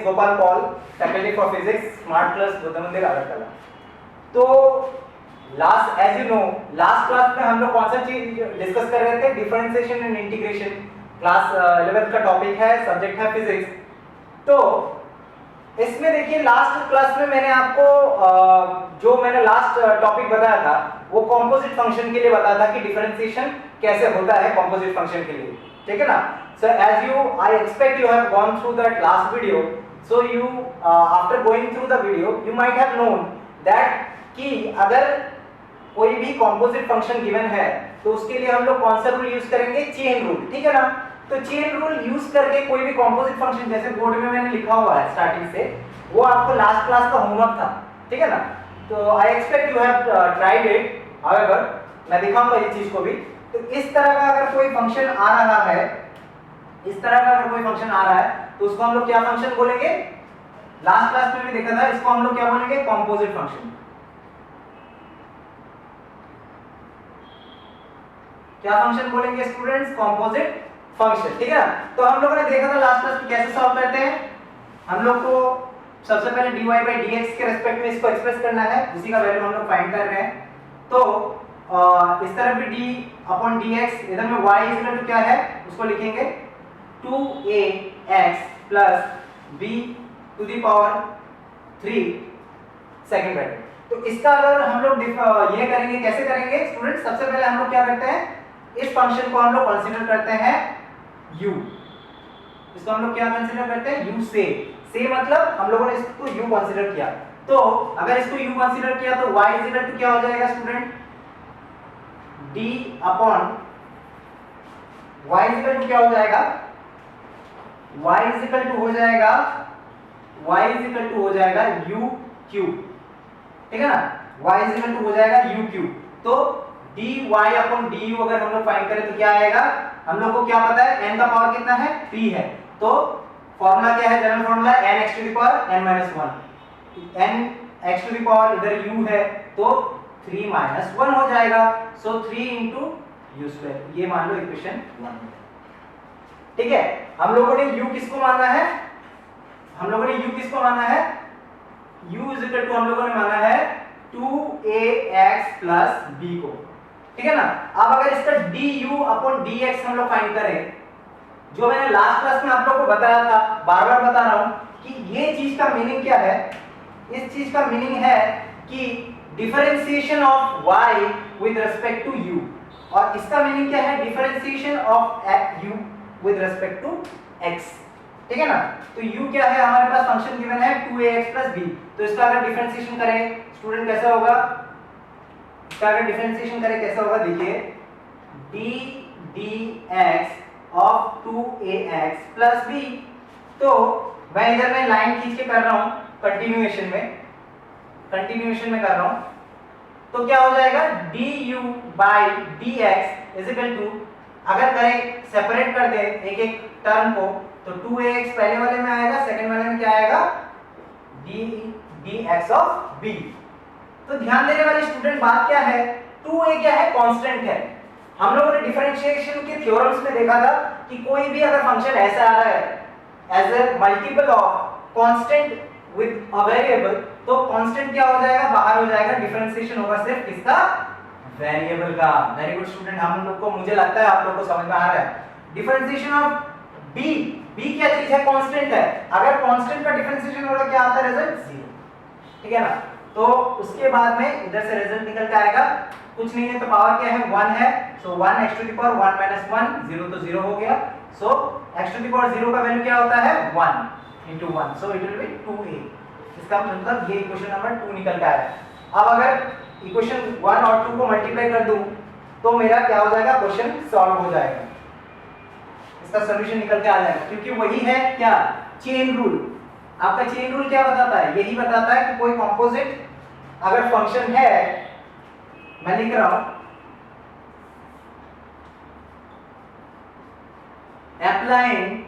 Gopal Paul, faculty for physics, smart plus Gautam Mandir Agartala. तो last as you know last class में हम लोग कौन सा चीज डिस्कस कर रहे थे? Differentiation and integration. Class 11th का टॉपिक है, सब्जेक्ट है फिजिक्स। तो इसमें देखिए लास्ट क्लास में मैंने आपको जो मैंने लास्ट टॉपिक बताया था वो कंपोजिट फंक्शन के लिए बताया था कि डिफरेंशिएशन कैसे होता है कंपोजिट फंक्शन के लिए, ठीक है ना। So as you I expect you have gone through that last video, so you after going through the video you might have known that कि अगर कोई भी कंपोजिट फंक्शन गिवन है तो उसके लिए हम लोग कौन सा रूल यूज करेंगे? चेन रूल, ठीक है ना। तो चेन रूल यूज करके कोई भी कंपोजिट फंक्शन, जैसे बोर्ड में मैंने लिखा हुआ है स्टार्टिंग से, वो आपको लास्ट क्लास का होमवर्क था, ठीक है ना। तो आई expect you have tried it. However मैं दिखाऊंगा इस चीज को भी। तो इस तरह का अगर कोई फंक्शन आ रहा है, इस तरह का अगर कोई फंक्शन आ रहा है तो उसको हम लोग क्या फंक्शन बोलेंगे? लास्ट क्लास में भी देखा था, इसको हम लोग क्या बोलेंगे? Composite function. क्या फंक्शन बोलेंगे स्टूडेंट्स? कंपोजिट फंक्शन, ठीक है ना। तो हम लोगों ने देखा था लास्ट क्लास में कैसे सॉल्व करते हैं। हम लोग को सबसे पहले dy by dx के रेस्पेक्ट में इसको एक्सप्रेस करना है, उसी का वैल्यू हम लोग फाइंड कर रहे हैं। तो इस तरफ भी d upon dx, इधर में y इक्वल टू क्या है उसको लिखेंगे 2ax plus b to the power 3 second bracket. तो इसका अगर हम लोग ये करेंगे, कैसे करेंगे स्टूडेंट्स? सबसे पहले हम लोग क्या करते हैं, इस फंक्शन को हम लोग कंसीडर करते हैं u। इसको हम लोग क्या कंसीडर करते हैं? u से मतलब हम लोगों ने इसको u कंसीडर किया। तो अगर इसको u कंसीडर किया तो y इज इक्वल टू क्या हो जाएगा student? d upon y is equal to क्या हो जाएगा? y इज इक्वल टू हो जाएगा u क्यूब, ठीक है ना। y इज इक्वल टू हो जाएगा u क्यूब। तो dy अपॉन du अगर हम लोग फाइंड करें तो क्या आएगा? हम लोग को क्या पता है n का पावर कितना है? 3 है। तो फॉर्मूला क्या है? General formula n x to the power n - 1। n x to the power इधर u है तो 3 - 1 हो जाएगा। सो 3 * u², ये मान लो इक्वेशन 1, ठीक है। हम लोगों ने u किसको माना है? हम लोगों ने u किसको माना है? u इज इक्वल टू हम लोगों ने माना है 2ax plus b को, ठीक है ना। अब अगर इसका du अपॉन dx हम लोग फाइंड करें, जो मैंने लास्ट क्लास में आप लोगों को बताया था, बार बार बता रहा हूं कि ये चीज का मीनिंग क्या है। इस चीज का मीनिंग है कि differentiation of y with respect to u, और इसका मीनिंग क्या है? Differentiation of u with respect to x, ठीक है ना। तो u क्या है? हमारे पास फंक्शन गिवन है 2ax plus b। तो इसका अगर डिफरेंशिएशन करें स्टूडेंट कैसा होगा? इसका अगर डिफरेंशिएशन करें कैसा होगा? देखिए d dx of 2ax plus b। तो मैं इधर में लाइन खींच के कर रहा हूं, कंटिन्यूएशन में कर रहा हूं। तो क्या हो जाएगा? du by dx is equal to, अगर करें सेपरेट कर दे एक एक टर्म को, तो 2ax पहले वाले में आएगा, सेकंड वाले में क्या आएगा? dx of b। तो ध्यान देने वाली स्टूडेंट बात क्या है? 2a क्या है? कांस्टेंट है। हम लोगों ने डिफरेंशिएशन के थ्योरम्स में देखा था कि कोई भी अगर फंक्शन ऐसा आ रहा है as a multiple of constant with a variable, तो कांस्टेंट क्या हो जाएगा? बाहर हो जाएगा। डिफरेंशिएशन होगा सिर्फ किसका? वेरिएबल का। वेरी गुड स्टूडेंट, हम लोग को, मुझे लगता है आप लोग को समझ में आ रहा है। डिफरेंशिएशन ऑफ b, b क्या चीज है? कांस्टेंट है। अगर कांस्टेंट का डिफरेंशिएशन होगा क्या आता है? रिजल्ट 0, ठीक है ना। तो उसके बाद में इधर से रिजल्ट निकल के आएगा, कुछ नहीं है तो पावर क्या है? 1 है। सो 1 x टू द पावर 1 - 1, 0 तो 0 हो गया। सो x टू द पावर 0 का वैल्यू क्या होता है? 1 into 1, so it will be 2a। इसका मतलब ये इक्वेशन नंबर 2 निकल के आया। अब अगर इक्वेशन 1 और 2 को मल्टीप्लाई कर दूं तो मेरा क्या हो जाएगा? क्वेश्चन सॉल्व हो जाएगा, इसका सॉल्यूशन निकल के आ जाएगा, क्योंकि वही है क्या? Chain rule. आपका चेन रूल क्या बताता है? यही बताता है कि कोई कंपोजिट अगर फंक्शन है, मैं लिख रहा हूं अप्लाइंग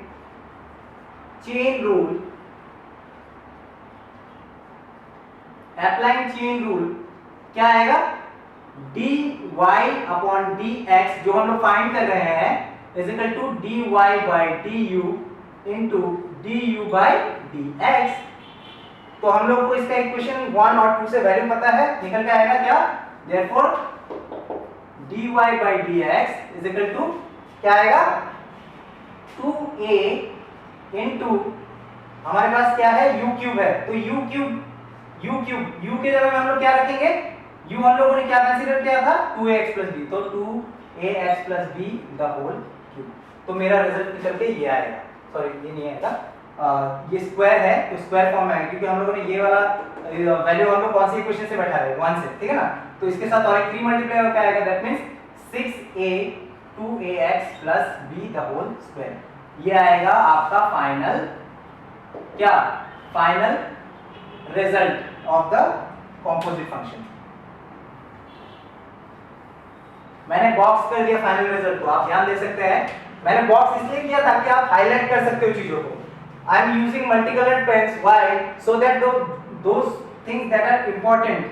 चेन रूल, क्या आएगा? dy अपॉन dx जो हम लोग फाइंड कर रहे हैं is equal to dy by du into du by dx। तो हम लोग को इसका इक्वेशन 1 और 2 से वैल्यू पता है, निकल के आएगा क्या, therefore dy by dx is equal to क्या आएगा 2a इनटू हमारे पास क्या है u क्यूब है, तो u के जगह में हम लोग क्या रखेंगे, u हम लोगों ने क्या कंसीडर किया था 2ax plus b, तो 2ax plus b the whole cube. तो मेरा रिजल्ट निकल के ये आएगा, सॉरी ये नहीं आएगा, ये स्क्वायर है तो स्क्वायर फॉर्म में आएगा, क्योंकि हम लोगों ने ये वाला वैल्यू हम लोग कौन सी इक्वेशन से बैठा है 1 से, ठीक है ना। तो इसके साथ और एक 3 मल्टीप्लाई होकर आएगा, that means 6a 2ax plus b the whole square. ये आएगा आपका फाइनल क्या, final result of the composite function. मैंने बॉक्स कर दिया फाइनल रिजल्ट को, आप ध्यान दे सकते हैं, मैंने बॉक्स इसलिए किया ताकि आप हाईलाइट कर सकते हो चीजों को। I am using multi coloured pens, why, so that those things that are important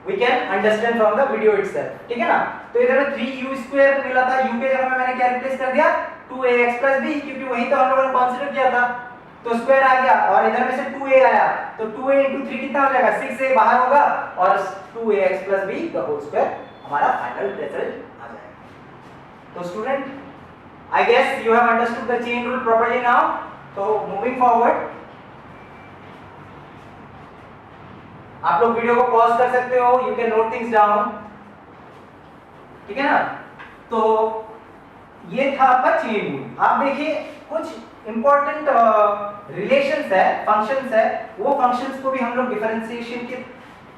we can understand from the video itself, ठीक है ना। तो इधर 3u स्क्वायर मिला था, u के जगह में मैंने क्या रिप्लेस कर दिया 2ax plus b, क्योंकि वही तो हम लोगों ने कंसीडर किया था, तो स्क्वायर आ गया और इधर में से 2a आया, तो 2a into 3 कितना हो जाएगा 6a बाहर होगा और 2ax plus b the whole square हमारा फाइनल रिजल्ट आ जाएगा। तो student I guess you have understood the chain rule properly now. तो मूविंग फॉरवर्ड आप लोग वीडियो को पॉज कर सकते हो, you can note things down, ठीक है ना। तो ये था आपका चेन रूल। आप देखिए कुछ इंपॉर्टेंट रिलेशंस है, फंक्शंस है, वो फंक्शंस को भी हम लोग डिफरेंशिएशन के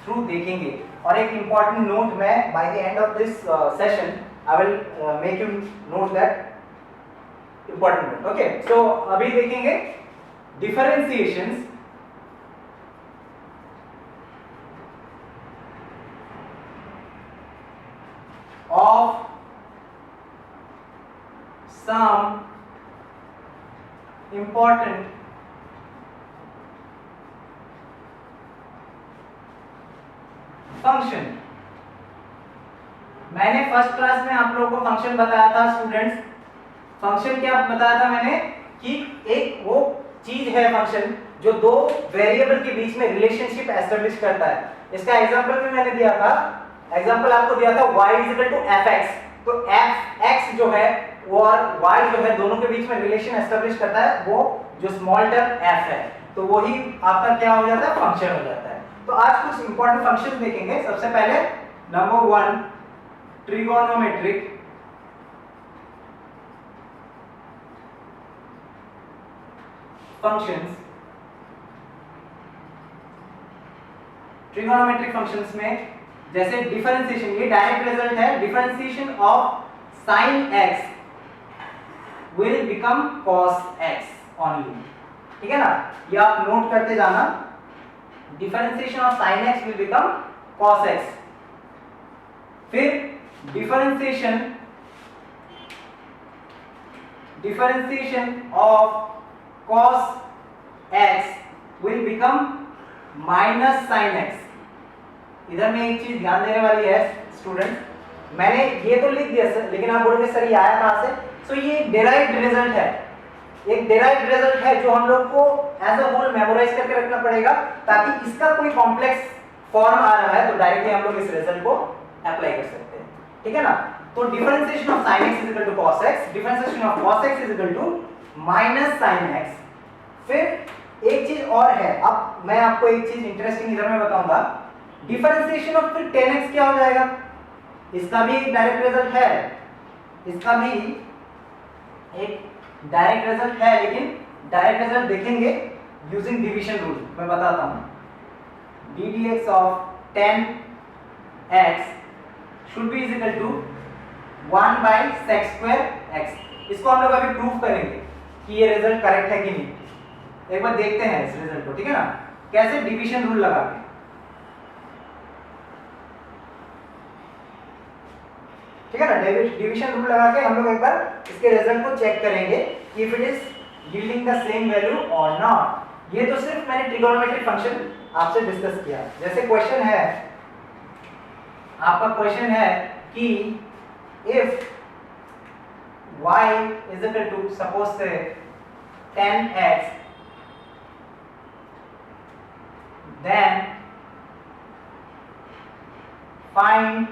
थ्रू देखेंगे। और एक इंपॉर्टेंट नोट मैं by the end of this session I will make you note that important note, okay. So अभी देखेंगे differentiations of some important function। मैंने फर्स्ट क्लास में आप लोगों को फंक्शन बताया था स्टूडेंट्स। फंक्शन क्या बताया था मैंने कि एक वो चीज है फंक्शन जो दो वेरिएबल के बीच में रिलेशनशिप एस्टेब्लिश करता है। इसका एग्जांपल भी मैंने दिया था, एग्जांपल आपको दिया था y fx, तो fx जो है वो और y जो है दोनों के बीच में रिलेशन एस्टेब्लिश करता है, वो जो स्मॉल टर्म f है, तो वही आपका क्या हो जाता है फंक्शन हो जाता है। तो आज कुछ इंपॉर्टेंट फंक्शन देखेंगे। सबसे पहले number 1 trigonometric functions. Trigonometric functions में जैसे डिफरेंशिएशन, ये डायरेक्ट रिजल्ट है, differentiation of sin x will become cos x only, ठीक है ना। ये आप नोट करते जाना, differentiation of sin x will become cos x। फिर differentiation of cos x will become minus sin x। इधर में एक चीज ध्यान देने वाली है स्टूडेंट, मैंने ये तो लिख दिया सर, लेकिन आप बोलोगे सर ये आया कहां से। सो ये डेराइव्ड रिजल्ट है, एक डेराइव्ड रिजल्ट है जो हम लोग को एज अ होल मेमोराइज करके रखना पड़ेगा, ताकि इसका कोई कॉम्प्लेक्स फॉर्म आ रहा है तो डायरेक्टली हम लोग इस रिजल्ट को अप्लाई कर सकते हैं, ठीक है ना। तो differentiation of sin x is equal to cos x, differentiation of cos x is equal to minus sin x। फिर एक चीज और है, अब मैं आपको एक चीज इंटरेस्टिंग इधर में बताऊंगा, डिफरेंशिएशन ऑफ फिर 10x क्या हो जाएगा, इसका भी एक डायरेक्ट रिजल्ट है, इसका भी एक डायरेक्ट रिजल्ट है, लेकिन डायरेक्ट रिजल्ट देखेंगे यूजिंग डिवीजन रूल। मैं बताता हूं, d dx of 10x should be is equal to 1 by sec square x। इसको हम लोग अभी प्रूफ करेंगे कि ये रिजल्ट करेक्ट है कि नहीं। एक बार देखते हैं इस रिजल्ट को, ठीक है ना, कैसे डिवीजन रूल लगा के। ठीक है ना, डिवीजन रूल लगा के हम लोग एक बार इसके रिजल्ट को चेक करेंगे कि if it is yielding the same value और नॉट। ये तो सिर्फ मैंने ट्रिगोनोमेट्रिक फंक्शन आपसे डिस्कस किया। जैसे क्वेश्चन है, आपका क्वेश्चन है कि if y is equal to suppose से 10x then find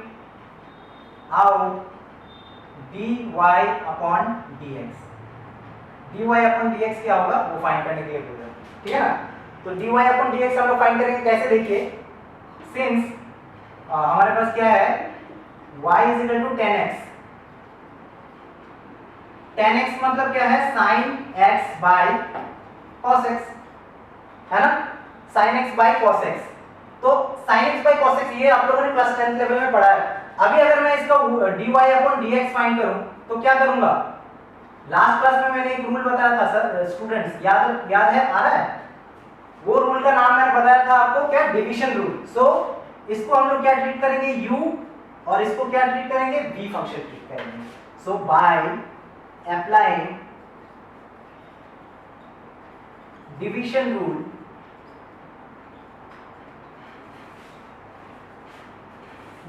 out dy upon dx। dy upon dx क्या होगा वो फाइंड करने के लिए बोल रहे हैं, ठीक है ना। तो dy upon dx हम लोग फाइंड करेंगे कैसे, देखिए सिंस हमारे पास क्या है y is equal to 10x। 10x मतलब क्या है sin x by cos x, है ना, sin x by cos x। तो sin x by cos x ये आप लोगों ने क्लास 10th लेवल में पढ़ा है। अभी अगर मैं इसका dy upon dx फाइंड करूं तो क्या करूंगा, लास्ट क्लास में मैंने एक रूल बताया था सर स्टूडेंट्स, याद है, आ रहा है? वो रूल का नाम मैंने बताया था आपको, क्या, डिवीजन रूल। सो इसको हम लोग क्या ट्रीट करेंगे, u, और इसको क्या ट्रीट करेंगे, v फंक्शन ट्रीट करेंगे। So by applying division rule,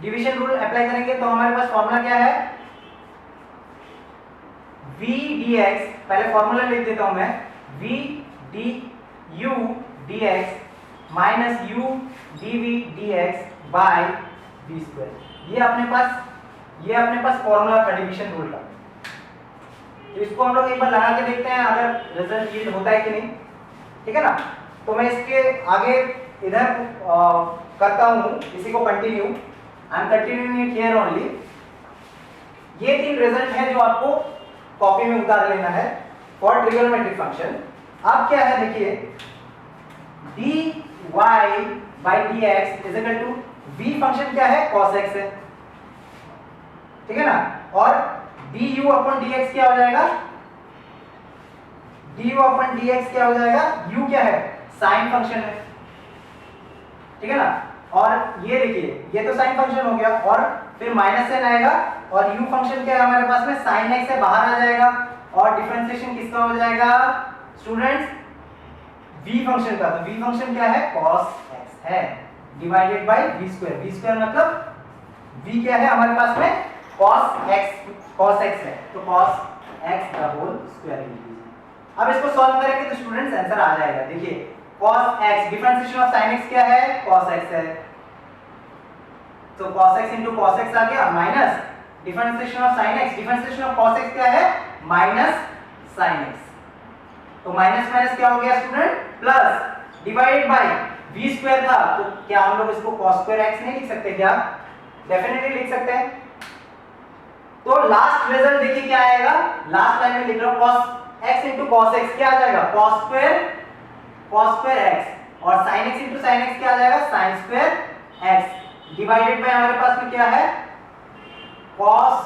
division rule apply करेंगे तो हमारे पास फॉर्मूला क्या है, v dx, पहले फॉर्मूला लिख देता हूं मैं, v du dx minus u dv dx by v square. ये अपने पास फॉर्मूला था डिवीजन रूल का। तो इसको हम लोग एक बार लगा के देखते हैं अगर रिजल्ट यील्ड होता है कि नहीं, ठीक है ना। तो मैं इसके आगे इधर करता हूं, इसी को continue, I am continuing it here only. ये 3 रिजल्ट है जो आपको कॉपी में उतार लेना है फॉर ट्रिगोनोमेट्रिक फंक्शन। अब क्या है देखिए, dy by dx is equal to v function क्या है, cos x है, ठीक है ना, और du अपॉन dx क्या हो जाएगा, du अपॉन dx क्या हो जाएगा, u क्या है, sin फंक्शन है, ठीक है ना। और ये देखिए ये तो sin फंक्शन हो गया, और फिर माइनस साइन आएगा, और u फंक्शन क्या है हमारे पास में, sin x है, बाहर आ जाएगा, और डिफरेंशिएशन किसका हो जाएगा स्टूडेंट्स, v फंक्शन का। तो v फंक्शन क्या है, cos x है, divided by v square. v square मतलब v क्या है हमारे पास में, cos x है, तो cos x the whole square लिख लीजिए। अब इसको सॉल्व करेंगे तो स्टूडेंट्स आंसर आ जाएगा। देखिए cos x, differentiation of sin x क्या है, cos x है, तो cos x into cos x आ गया, minus differentiation of sin x, differentiation of cos x क्या है, माइनस sin x। तो माइनस माइनस क्या हो गया student, plus, divided by v square था, तो क्या हम लोग इसको cos स्क्वायर x नहीं लिख सकते क्या, डेफिनेटली लिख सकते हैं। तो लास्ट रिजल्ट देखिए क्या आएगा, लास्ट लाइन में लिख रहा हूं, cos x into cos x क्या आ जाएगा, cos स्क्वायर x, और sin x into sin x क्या आ जाएगा, sin square x, divided by हमारे पास में क्या है, cos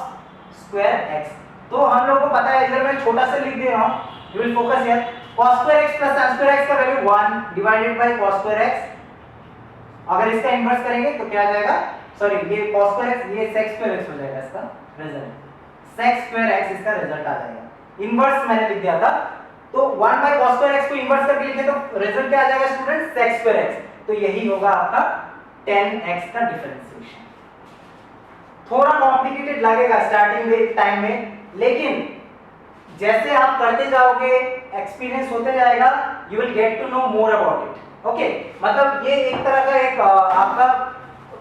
स्क्वायर x। तो हम लोग को पता है, इधर मैं छोटा सा लिख दे रहा हूं, you will focus here, cos square x plus sin square x का value 1 divided by cos square x। अगर इसका इन्वर्स करेंगे तो क्या आ जाएगा, सॉरी ये cos स्क्वायर x, ये sec स्क्वायर x हो जाएगा इसका रिजल्ट, sec स्क्वायर x इसका रिजल्ट आ जाएगा। इन्वर्स मैंने लिख दिया था, तो 1 बाय cos स्क्वायर x को इन्वर्स करके लिखे तो रिजल्ट क्या आ जाएगा स्टूडेंट, sec स्क्वायर x। तो यही होगा आपका 10x का डिफरेंशिएशन। थोड़ा कॉम्प्लिकेटेड लगेगा स्टार्टिंग टाइम में, लेकिन जैसे आप करते जाओगे, एक्सपीरियंस होते जाएगा, you will get to know more about it. Okay, मतलब ये एक तरह का एक आपका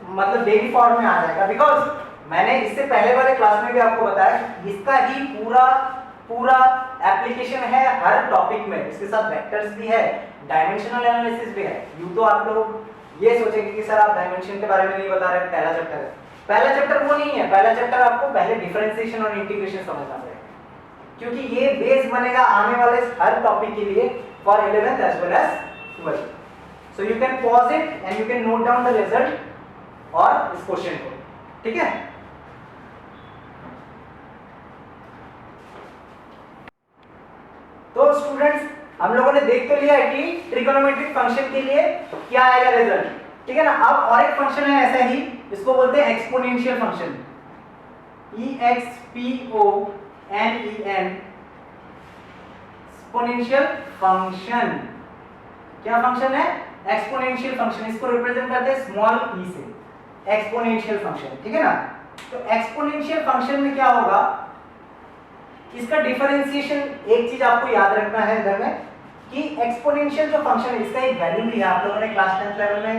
मतलब डेली फॉर्म में आ जाएगा, बिकॉज मैंने इससे पहले वाले क्लास में भी आपको बताया कि इसका ही पूरा एप्लीकेशन है हर टॉपिक में, इसके साथ वेक्टर्स भी है, डायमेंशनल एनालिसिस भी है। यूं तो आप लोग ये सोचेंगे कि सर आप डायमेंशन के बारे में नहीं बता रहे, पहला चैप्टर है। पहला चैप्टर वो नहीं है, पहला चैप्टर आपको पहले डिफरेंशिएशन और इंटीग्रेशन समझना पड़ेगा, क्योंकि ये बेस बनेगा आने वाले हर टॉपिक के लिए for 11th as well as 12th। So you can pause it and you can note down the result और इस क्वेश्चन को, ठीक है। तो स्टूडेंट्स हम लोगों ने देख तो लिया है कि ट्रिगोनोमेट्रिक फंक्शन के लिए क्या आएगा रिजल्ट, ठीक है ना। अब और एक फंक्शन है ऐसा ही, इसको बोलते हैं exponential function, EXPONEN, exponential function. क्या फंक्शन है, एक्सपोनेंशियल फंक्शन, इसको रिप्रेजेंट करते हैं स्मॉल e से, एक्सपोनेंशियल फंक्शन, ठीक है ना। तो एक्सपोनेंशियल फंक्शन में क्या होगा, इसका डिफरेंशिएशन, एक चीज आपको याद रखना है इधर में कि एक्सपोनेंशियल जो फंक्शन है इसका एक वैल्यू भी है, आप लोगों ने क्लास 10th लेवल में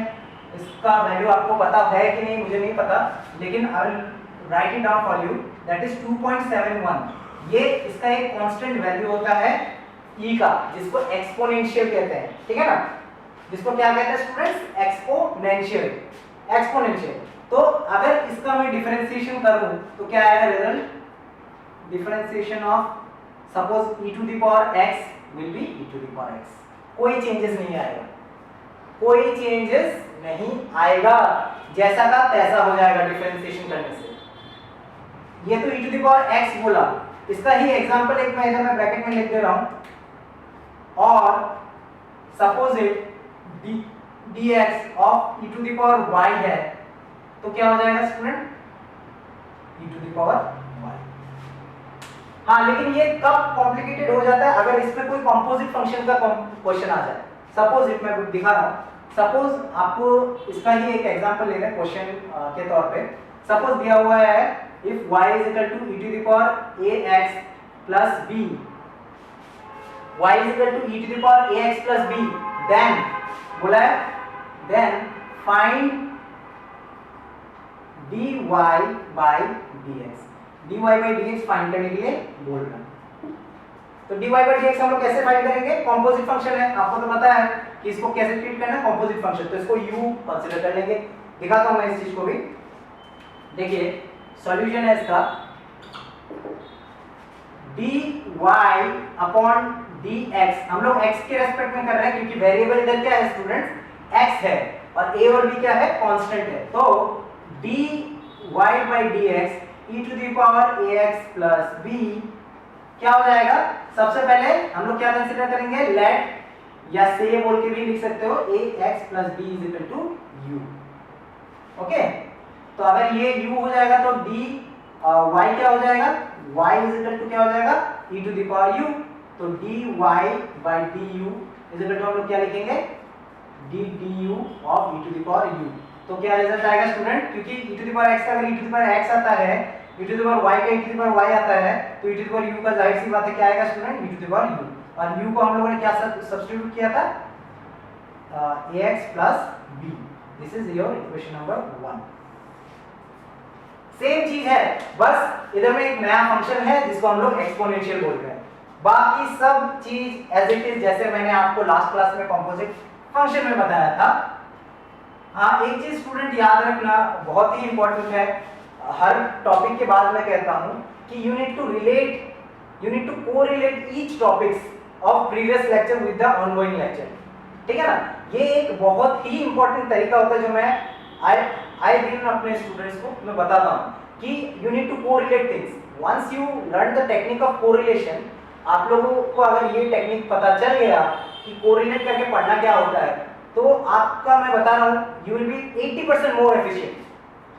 इसका वैल्यू आपको पता है कि नहीं मुझे नहीं पता, लेकिन I will write it down for you, that is 2.71। ये इसका एक कांस्टेंट वैल्यू होता है e का, जिसको एक्सपोनेंशियल कहते हैं, ठीक है ना, जिसको क्या कहते हैं स्टूडेंट्स, एक्सपोनेंशियल। एक्सपोनेंशियल तो अगर इसका मैं डिफरेंशिएशन करूं तो क्या आएगा result, differentiation of suppose e to the power x will be e to the power x, कोई चेंजेस नहीं आएगा, कोई चेंजेस नहीं आएगा, जैसा का तैसा हो जाएगा डिफरेंशिएशन करने से। ये तो e to the power x बोला, इसका ही एग्जांपल एक मैं इधर में ब्रैकेट में लिख दे रहा हूं, और suppose it dx of e to the power y है, तो क्या हो जाएगा student, e to the power y। हाँ, लेकिन ये कब कॉम्प्लिकेटेड हो जाता है, अगर इसमें कोई कंपोजिट फंक्शन का क्वेश्चन आ जाए। सपोज इट मैं दिखा रहा हूं, सपोज आपको इसका ही एक एग्जांपल लेना है क्वेश्चन के तौर पे। सपोज दिया हुआ है if y is equal to e to the power ax plus b, y is equal to e to the power ax plus b, then बोला है then find dy by dx, dy by dx find करने के लिए बोल रहा है। तो dy by dx हम लोग कैसे फाइंड करेंगे, कंपोजिट फंक्शन है, आपको तो पता है कि इसको कैसे ट्रीट करना है, कंपोजिट फंक्शन, तो इसको u कंसीडर कर लेंगे। दिखाता हूं मैं इस चीज को भी, देखिए सॉल्यूशन है इसका, dy अपॉन dx, हम लोग x के रेस्पेक्ट में कर रहे हैं क्योंकि वेरिएबल इधर क्या है स्टूडेंट्स, x है, और a और b क्या है, कांस्टेंट है, तो dy by dx e to the power ax plus b क्या हो जाएगा, सबसे पहले हम लोग क्या कंसीडर करेंगे, लेट या से बोल के भी लिख सकते हो, ax plus b is equal to u। Okay, तो अगर ये u हो जाएगा तो dy क्या हो जाएगा, y इज इक्वल टू क्या हो जाएगा, e to the power u, तो dy by du is equal to हम लोग क्या लिखेंगे, du of e to the power u। तो क्या रिजल्ट आएगा स्टूडेंट, क्योंकि e to the power x का अगर e to the power x आता है, e to the power y का e to the power y आता है, तो e to the power u का जाहिर सी बात है क्या आएगा student, e to the power u, और u को हम लोगों ने क्या सब्स्टिट्यूट किया था, ax plus b। This is your equation number 1। Same चीज है, बस इधर में एक नया फंक्शन है जिसको हम लोग एक्सपोनेंशियल बोलते हैं, बाकी सब चीज एज इट इज जैसे मैंने आपको लास्ट क्लास में कंपोजिट फंक्शन में बताया था। हाँ, एक चीज स्टूडेंट याद रखना बहुत ही इंपॉर्टेंट है, हर टॉपिक के बाद मैं कहता हूं कि you need to correlate each topics of previous lecture with the ongoing lecture, ठीक है ना। ये एक बहुत ही इंपॉर्टेंट तरीका होता है जो मैं आई दिन अपने स्टूडेंट्स को मैं बताता हूं कि you need to correlate things. Once you learn the technique of correlation, आप लोगों को अगर ये टेक्निक पता चल गया कि कोरिलेट करके पढ़ना क्या होता है, तो आपका मैं बता रहा हूं you will be 80% more efficient,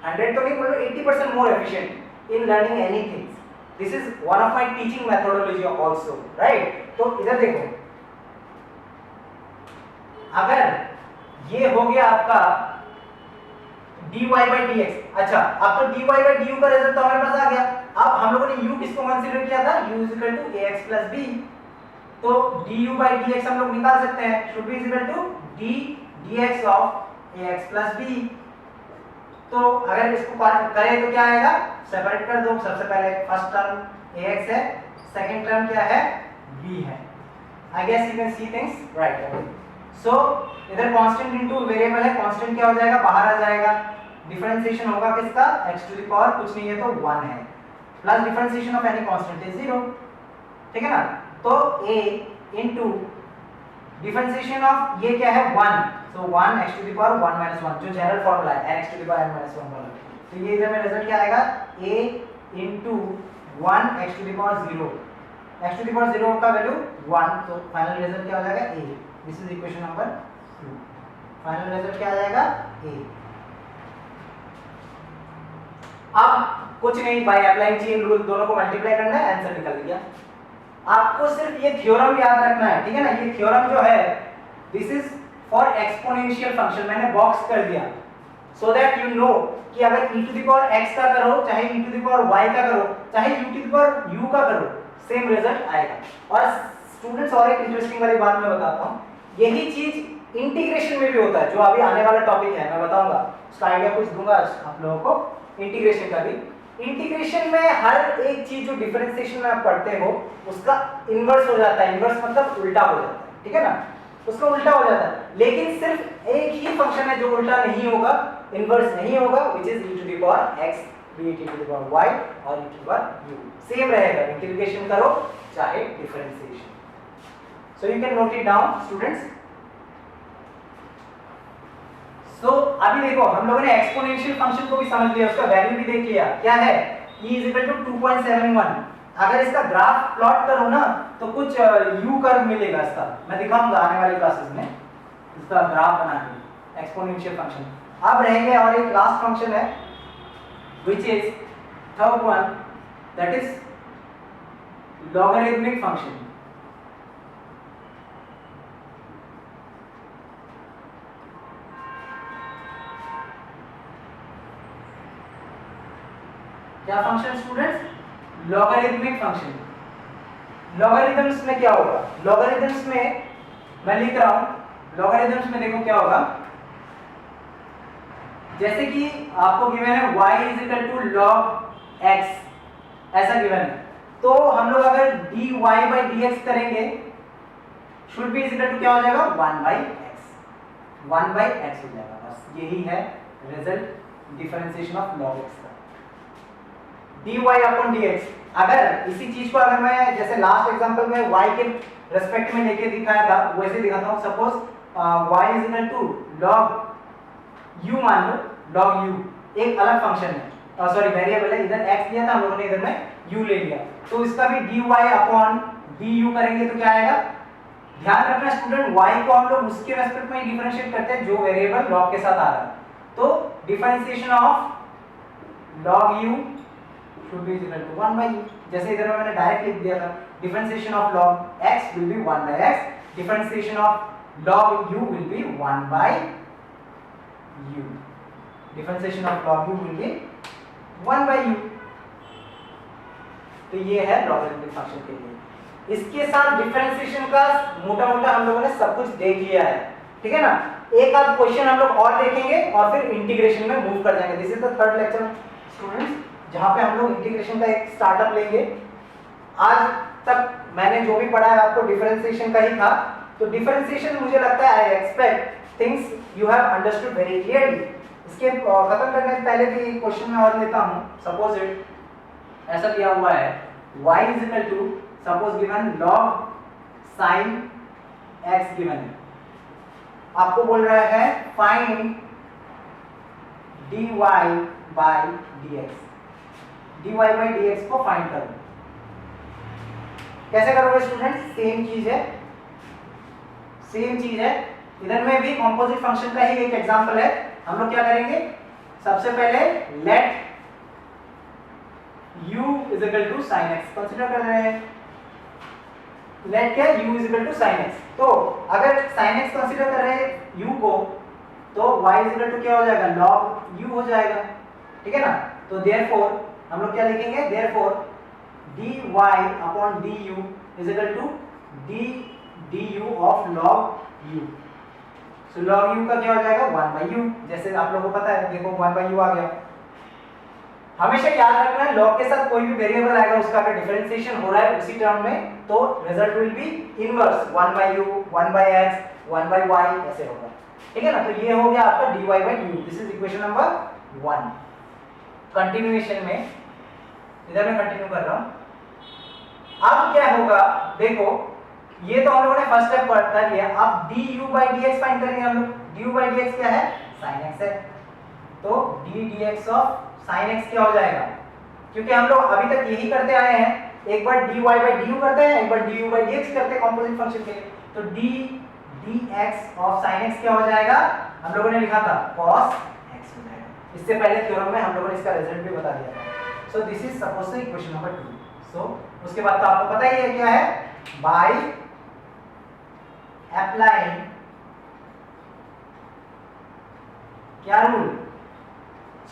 100 तो नहीं बोल रहा, 80% more efficient in learning anything. This is one of my teaching methodology also, right. तो इधर देखो, अगर ये हो गया आपका dy by dx, अच्छा अब तो dy by du का रिजल्ट तो हमारे पास आ गया। अब हम लोगों ने u किसको कंसीडर किया था, u is equal to ax plus b, तो du by dx हम लोग निकाल सकते हैं, should be equal to d dx of ax plus b। तो अगर इसको करें तो क्या आएगा, सेपरेट कर दो, सबसे पहले फर्स्ट टर्म ax है, सेकंड टर्म क्या है, b है। I guess you can see things right. So इधर कांस्टेंट इनटू वेरिएबल है, कांस्टेंट क्या हो जाएगा, बाहर आ जाएगा, डिफरेंशिएशन होगा किसका, x टू द पावर कुछ नहीं है तो 1 है, plus differentiation of any constant is 0, ठीक है ना। तो a इनटू डिफरेंशिएशन ऑफ ये क्या है 1, so 1 x to the power 1 minus 1 जो जनरल फार्मूला है n x to the power n minus 1 वाला, तो ये इधर में रिजल्ट क्या आएगा, a into 1 x to the power 0, x to the power 0 का वैल्यू 1, तो फाइनल रिजल्ट क्या हो जाएगा a। This is equation number 2, final result क्या आ जाएगा a। अब कुछ नहीं, बाय अप्लाइंग चेन रूल दोनों को मल्टीप्लाई करना है, आंसर निकल गया। आपको सिर्फ ये थ्योरम याद रखना है, ठीक है ना। ये थ्योरम जो है this is for exponential function, मैंने बॉक्स कर दिया सो दैट यू नो कि अगर e to the power x का करो, चाहे e to the power y का करो, चाहे u to the power u का करो, सेम रिजल्ट आएगा। और स्टूडेंट्स और एक इंटरेस्टिंग वाली बात मैं बताता हूँ, यही चीज इंटीग्रेशन में भी होता है, जो अभी आने वाला टॉपिक है मैं बताऊंगा, उसका आइडिया कुछ दूंगा आप लोगों को इंटीग्रेशन का भी। इंटीग्रेशन में हर एक चीज जो डिफरेंशिएशन में आप पढ़ते हो उसका इनवर्स हो जाता है, इनवर्स मतलब उल्टा हो जाता है, ठीक है ना, उसका उल्टा हो जाता है, लेकिन सिर्फ एक ही फंक्शन है जो उल्टा नहीं होगा, इनवर्स नहीं होगा, which is e to the power x be it e to the power y और e to the power u, same रहेगा इंटीग्रेशन करो चाहे differentiation. So you can note it down students. So अभी देखो हम लोगों ने एक्सपोनेंशियल फंक्शन को भी समझ लिया, उसका वैल्यू भी देख लिया, क्या है e is equal to 2.71। अगर इसका ग्राफ प्लॉट करो ना तो कुछ u कर्व मिलेगा इसका, मैं दिखाऊंगा आने वाली क्लासेस में इसका ग्राफ बना के एक्सपोनेंशियल फंक्शन। अब रहेंगे और एक लास्ट फंक्शन है which is third one, that is logarithmic function। क्या function students? Logarithmic function. Logarithms में क्या होगा, लॉगरिथम्स में मैं लिख रहा हूं, लॉगरिथम्स में देखो क्या होगा, जैसे कि आपको गिवन है y is equal to log x, ऐसा गिवन है, तो हम लोग अगर dy by dx करेंगे should be is equal to क्या हो जाएगा 1 by x, 1 by x हो जाएगा, बस यही है result differentiation of log x का, dy upon dx। अगर इसी चीज को अगर मैं जैसे लास्ट एग्जांपल में y के रेस्पेक्ट में लेके दिखाया था वैसे दिखाता हूं, suppose y is equal to log u मान लो, log u एक अलग फंक्शन है, सॉरी वेरिएबल है, इधर x दिया था हम लोगों ने, इधर में u ले लिया, तो इसका भी dy अपॉन du करेंगे तो क्या आएगा, ध्यान रखना स्टूडेंट y को हम लोग उसके रेस्पेक्ट में डिफरेंशिएट करते हैं जो वेरिएबल log के साथ आ रहा है, तो differentiation of log u should be equal to 1 by u, जैसे इधर में मैंने डायरेक्ट लिख दिया था, differentiation of log x will be 1 by x, differentiation of log u will be 1 by u, differentiation of log u will be 1 by u। तो ये है लॉगरिथमिक फंक्शन के लिए। इसके साथ डिफरेंशिएशन का मोटा मोटा हम लोगों ने सब कुछ देख लिया है, ठीक है ना, एक आध क्वेश्चन हम लोग और देखेंगे और फिर इंटीग्रेशन में मूव कर जाएंगे। This is the third lecture students, जहां पे हम लोग इंटीग्रेशन का एक स्टार्टअप लेंगे। आज तक मैंने जो भी पढ़ा है आपको डिफरेंशिएशन का ही था, तो डिफरेंशिएशन मुझे लगता है I expect things you have understood very clearly. इसके खत्म करने से पहले भी क्वेश्चन में और लेता हूं, सपोज इट ऐसा दिया हुआ है y is equal to suppose given log sin x given है, आपको बोल रहा है find dy by dx, dy by dx को फाइंड करो। कैसे करोगे स्टूडेंट, सेम चीज है, सेम चीज है, इधर में भी कंपोजिट फंक्शन का ही एक एग्जांपल है। हम लोग क्या करेंगे, सबसे पहले let u is equal to sin x consider कर रहे हैं, लेट क्या u is equal to sin x, तो अगर sin x कंसीडर कर रहे हैं u को, तो y इज इक्वल टू क्या हो जाएगा log u हो जाएगा, ठीक है ना, तो देयरफॉर हम लोग क्या लिखेंगे, therefore dy upon du is equal to du of log u, so log u का क्या हो जाएगा 1 by u, जैसे आप लोगों को पता है, देखो 1 by u आ गया। हमेशा याद रखना है log के साथ कोई भी वेरिएबल आएगा उसका अगर डिफरेंशिएशन हो रहा है उसी टर्म में, तो result will be inverse 1 by u, 1 by x, 1 by y ऐसे होगा, ठीक है ना। तो ये हो गया आपका dy by du, this is equation number 1। Continuation में इधर मैं कंटिन्यू कर रहा हूं। अब क्या होगा, देखो ये तो हम लोगों ने फर्स्ट स्टेप कर लिया, अब du by dx फाइंड करेंगे हम लोग। du by dx क्या है, sin x है, तो d dx of sin x क्या हो जाएगा, क्योंकि हम लोग अभी तक यही करते आए हैं, एक बार dy by du करते हैं, एक बार du by dx करते हैं कंपोजिट फंक्शन के लिए, तो d dx of sin x क्या हो जाएगा, हम लोगों ने लिखा था cos x हो जाएगा। इससे पहले थ्योरम में हम लोगों ने इसका रिजल्ट भी बता दिया था। So this is suppose to equation number 2। सो उसके बाद तो आपको पता ही है क्या है, बाय अप्लाइंग क्या rule,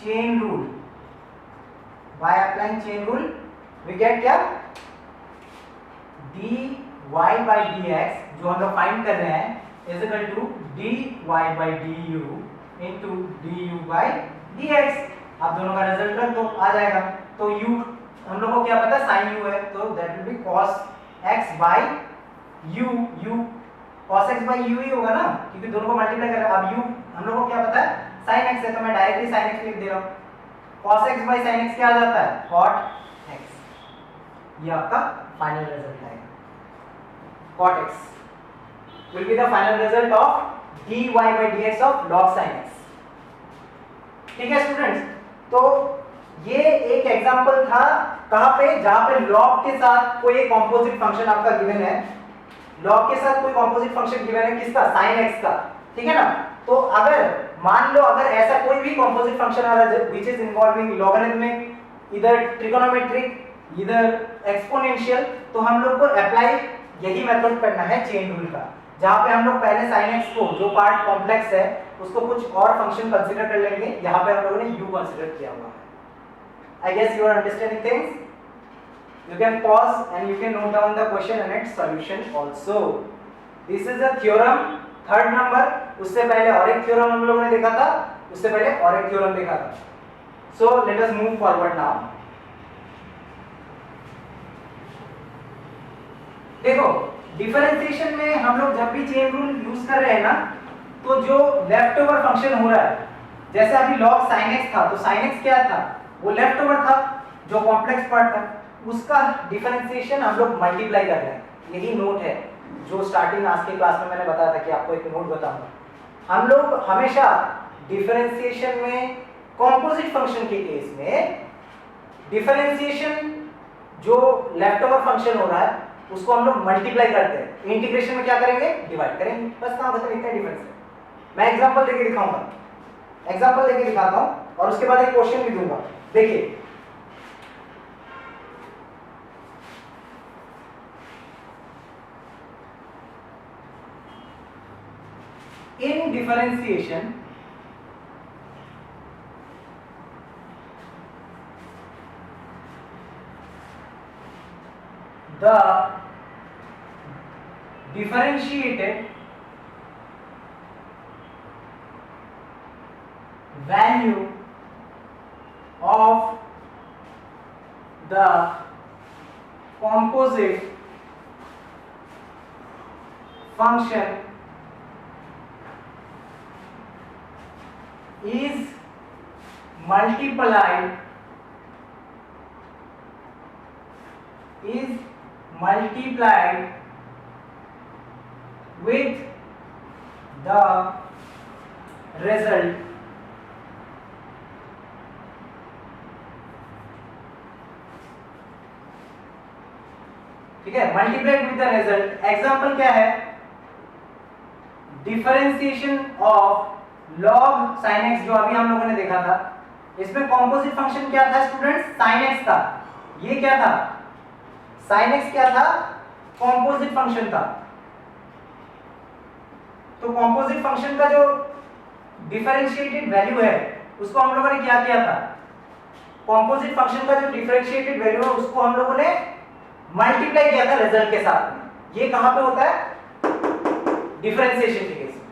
chain rule, by applying chain rule we get क्या, dy y by d x जो हम लोग फाइंड कर रहे हैं is equal to d y by d u into d u by d x. आप दोनों का रिजल्ट रख दो, आ जाएगा। तो u हम लोग को क्या पता है sin u है, तो that will be cos x by u। u cos x by u ही होगा ना, क्योंकि दोनों को मल्टीप्लाई कर रहे हैं। अब u हम लोग को क्या पता है sin x है, तो मैं डायरेक्टली sin x लिख दे रहा हूँ। cos x by sin x क्या आ जाता है cot x। ये आपका फाइनल रिजल्ट आएगा। cot x will be the final result of dy by dx of log sin x। ठीक है स्टूडेंट्स, तो ये एक एग्जांपल था कहां पे, जहां पे log के साथ कोई कंपोजिट फंक्शन आपका गिवन है। log के साथ कोई कंपोजिट फंक्शन गिवन है किसका, sin x का, ठीक है ना। तो अगर मान लो अगर ऐसा कोई भी कंपोजिट फंक्शन आ रहा है व्हिच इज इन्वॉल्विंग लॉगरिथमिक, इधर ट्रिगोनोमेट्रिक, इधर एक्सपोनेंशियल, तो हम लोग को अप्लाई यही मेथड करना है चेन रूल का, जहां पे हम लोग पहले sin x को जो पार्ट कॉम्प्लेक्स है उसको कुछ और फंक्शन कंसीडर कर लेंगे। यहां पे हम लोगों ने u कंसीडर किया हुआ है। I guess you are understanding things. You can pause and you can note down the question and its solution also. This is a theorem, third number। उससे पहले और एक थ्योरम हम लोगों ने देखा था, उससे पहले और एक थ्योरम देखा था। So let us move forward now। देखो डिफरेंशिएशन में हम लोग जब भी चेन रूल यूज कर रहे हैं ना, तो जो लेफ्ट ओवर फंक्शन हो रहा है, जैसे अभी log sin x था, तो sin x क्या था, वो लेफ्ट ओवर था जो कॉम्प्लेक्स पार्ट था, उसका डिफरेंशिएशन हम लोग मल्टीप्लाई कर रहे हैं। यही नोट है जो स्टार्टिंग आज के क्लास में मैंने बताया था कि आपको एक नोट बताऊंगा। हम लोग हमेशा डिफरेंशिएशन में कंपोजिट फंक्शन के केस में डिफरेंशिएशन जो लेफ्ट ओवर फंक्शन हो रहा है उसको हम लोग मल्टीप्लाई करते हैं। इंटीग्रेशन में क्या करेंगे, डिवाइड करेंगे, बस काम खत्म, इतना डिफरेंस है। मैं एग्जांपल देके दिखाऊंगा, एग्जांपल देके दिखाता हूं और उसके बाद एक क्वेश्चन भी दूंगा। देखिए in differentiation the differentiated value of the composite function is multiplied with the result ठीक है, multiplied with the result. Example क्या है, differentiation of log sin x जो अभी हम लोगों ने देखा था, इसमें कॉम्पोजिट फंक्शन क्या था स्टूडेंट्स, sin x था। ये क्या था, sin x क्या था, कॉम्पोजिट फंक्शन था। तो कॉम्पोजिट फंक्शन का जो डिफरेंशिएटेड वैल्यू है उसको हम लोगों ने क्या किया था, कॉम्पोजिट फंक्शन का जो डिफरेंशिएटेड वैल्यू है उसको हम लोगों ने मल्टीप्लाई किया था रिजल्ट के साथ में। ये कहां पे होता है, डिफरेंशिएशन के केस में।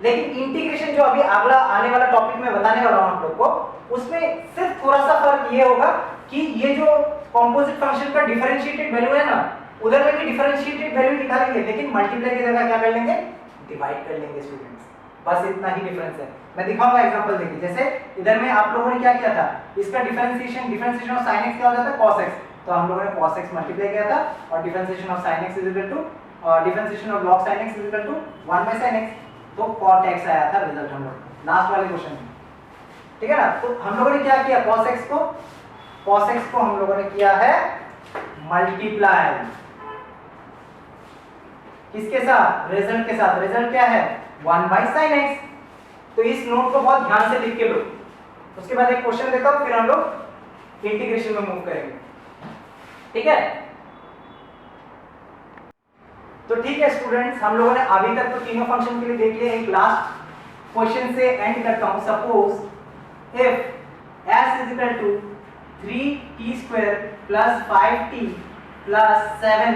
लेकिन इंटीग्रेशन जो अभी अगला आने वाला टॉपिक में बताने वाला हूं आप लोग को, उसमें सिर्फ थोड़ा सा फर्क ये होगा कि ये जो कॉम्पोजिट फंक्शन का डिफरेंशिएटेड वैल्यू है ना, उधर में भी डिफरेंशिएटेड वैल्यू निकाल लेंगे, लेकिन मल्टीप्लाई की जगह क्या कर लेंगे, डिवाइड कर लेंगे स्टूडेंट्स। बस इतना ही डिफरेंस है। मैं दिखाऊंगा एग्जांपल देखिए। जैसे इधर में आप लोगों ने क्या किया था, इसका डिफरेंशिएशन ऑफ sin x क्या हो जाता है, cos x। तो हम लोगों ने cos x मल्टीप्लाई किया था और differentiation of sin x is equal to differentiation of log sin x is equal to 1 by sin x, तो cot x आया था रिजल्ट हम लोग लास्ट वाले क्वेश्चन में, ठीक है ना। तो हम लोगों ने क्या किया, cos x को हम लोगों ने किया है मल्टीप्लाई किसके साथ, रिजल्ट के साथ। रिजल्ट क्या है, 1 by sin x। तो इस नोट को बहुत ध्यान से लिख के लो। उसके बाद एक क्वेश्चन देता हूं, फिर हम लोग इंटीग्रेशन में मूव करेंगे, ठीक है। तो ठीक है स्टूडेंट्स, हम लोगों ने अभी तक तो तीनों फंक्शन के लिए देख लिया। एक लास्ट क्वेश्चन से एंड करता हूं। Suppose if s is equal to 3t² + 5t + 7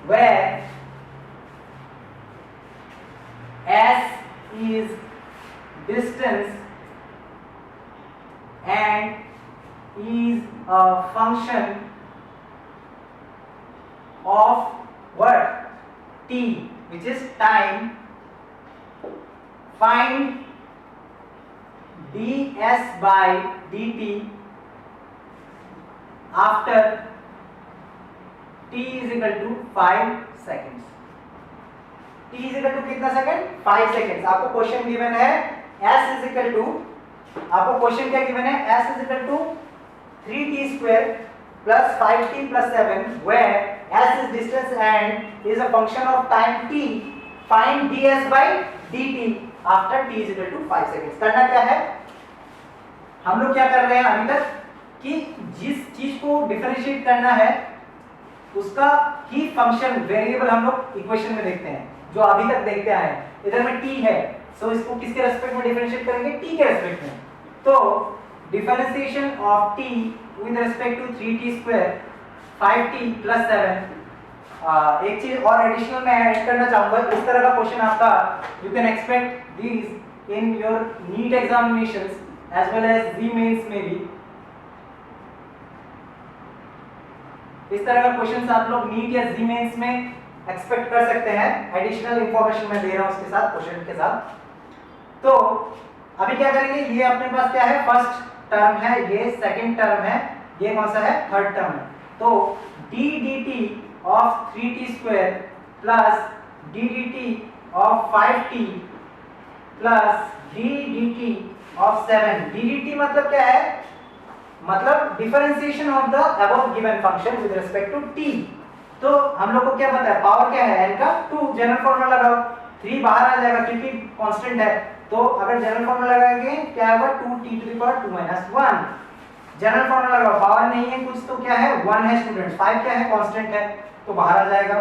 where s is distance and is a function of what? T, which is time. Find ds by dt after t is equal to 5 seconds. t is equal to कितना second? 5 seconds. आपको question given है s is equal to, आपको question क्या given है? s is equal to 3t square plus 5t plus 7 where s is distance and is a function of time t. Find ds by dt after t is equal to 5 seconds. करना क्या है? हम लोग क्या कर रहे हैं अभी तक कि जिस चीज को डिफरेंशिएट करना है उसका ही फंक्शन वेरिएबल हम लोग इक्वेशन में देखते हैं, जो अभी तक देखते आए हैं. इधर में t है, सो इसको किसके रेस्पेक्ट में डिफरेंशिएट करेंगे? t के रेस्पेक्ट में. तो differentiation of t with respect to 3t square 5t plus 7. एक चीज और एडिशनल मैं ऐड करना चाहूंगा. इस तरह का क्वेश्चन आपका you can expect these in your NEET examinations as well as JEE mains में भी. इस तरह का क्वेश्चन आप लोग नीट या जी मेंस में एक्सपेक्ट कर सकते हैं. एडिशनल इंफॉर्मेशन मैं दे रहा हूं उसके साथ, क्वेश्चन के साथ. तो अभी क्या करेंगे? ये अपने पास क्या है? फर्स्ट टर्म है, ये सेकंड टर्म है, ये कौन सा है? थर्ड टर्म है. तो d dt of 3t square plus d dt of 5t plus d dt of 7. d dt मतलब क्या है? मतलब differentiation of the above given function with respect to t. तो हम लोग को क्या पता है? पावर क्या है? n का 2. जनरल फॉर्मूला लगाओ. 3 बाहर आ जाएगा क्योंकि कांस्टेंट है. तो अगर जनरल फॉर्मूला लगाएंगे क्या होगा? 2t to the power 2 - 1. General formula लगाओ. पावर नहीं है कुछ तो क्या है? 1 है स्टूडेंट्स. 5 क्या है? कांस्टेंट है, तो बाहर आ जाएगा.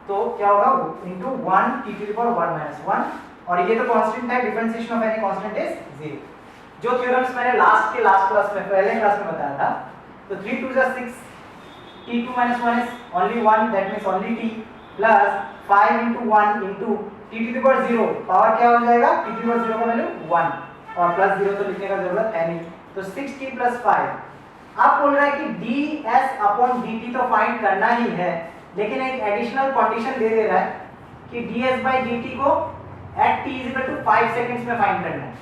तो क्या होगा? Into 1t to the power 1 - 1. और ये तो कांस्टेंट है. Differentiation of any constant is 0. जो थ्योरम्स मैंने लास्ट क्लास में पहले क्लास में बताया था. तो 3 2 6, t2 - 1 is only 1, that means only t plus 5 into 1 into t to the power 0. Power क्या हो जाएगा? t to the power 0 का वैल्यू 1 और प्लस 0 तो लिखने का जरूरत है नहीं. तो 6t plus 5. आप बोल रहा है कि ds upon dt तो फाइंड करना ही है, लेकिन एक एडिशनल कंडीशन दे दे रहा है कि ds by dt को at t is equal to 5 seconds में फाइंड करना है.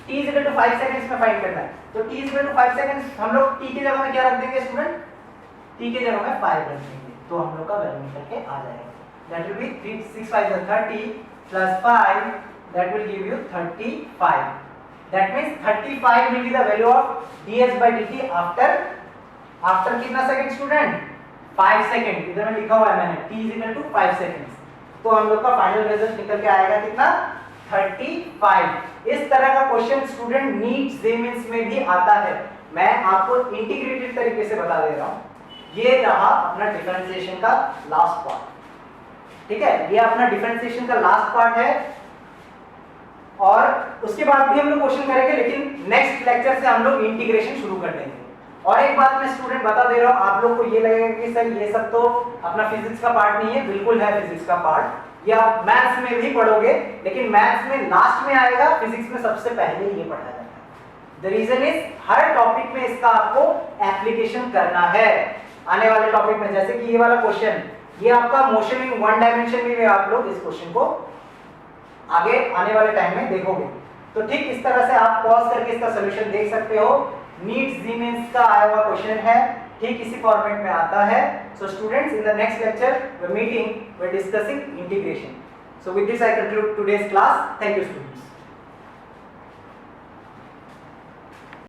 t is equal to 5 seconds में फाइंड करना है. तो t is equal to 5 seconds हम लोग t की जगह में क्या रख देंगे स्टूडेंट? t की जगह में 5 रख देंगे, तो हम लोग का वैल्यू निकल के आ जाएगा. That will be 3 6 5 30 plus 5, that will give you 35. That means 35 will be the value of ds by dt after कितना सेकंड स्टूडेंट? 5 सेकंड. इधर में लिखा हुआ है मैंने t is equal to 5 seconds. तो हम लोग का फाइनल रिजल्ट निकल के आएगा कितना? 35. इस तरह का क्वेश्चन स्टूडेंट नीट जेमेंस में भी आता है. मैं आपको इंटीग्रेटेड तरीके से बता दे रहा हूं. ये रहा अपना डिफरेंशिएशन का लास्ट पार्ट. ठीक है, ये अपना डिफरेंशिएशन का लास्ट पार्ट है. और उसके बाद भी हम लोग क्वेश्चन करेंगे, लेकिन नेक्स्ट लेक्चर से हम लोग इंटीग्रेशन शुरू कर देंगे. और एक बात मैं स्टूडेंट बता दे रहा हूं, आप लोग को ये लगेगा कि सर ये सब तो अपना फिजिक्स का पार्ट नहीं है. बिल्कुल है फिजिक्स का पार्ट. ये आप मैथ्स में भी पढ़ोगे, लेकिन मैथ्स में लास्ट में आएगा, फिजिक्स में सबसे पहले ये पढ़ाया जाता है. द रीजन इज हर टॉपिक में इसका आपको एप्लीकेशन करना है. आने वाले टॉपिक में जैसे कि ये वाला क्वेश्चन, ये आपका मोशन इन वन डायमेंशन में भी आप लोग इस क्वेश्चन को आगे आने वाले टाइम में देखोगे. तो ठीक इस तरह से आप पॉज करके इसका सॉल्यूशन देख सकते हो. नीट जी मेंस का आया हुआ क्वेश्चन है, ठीक इसी फॉर्मेट में आता है. So students, in the next lecture we're discussing integration. So with this I conclude today's class. Thank you students.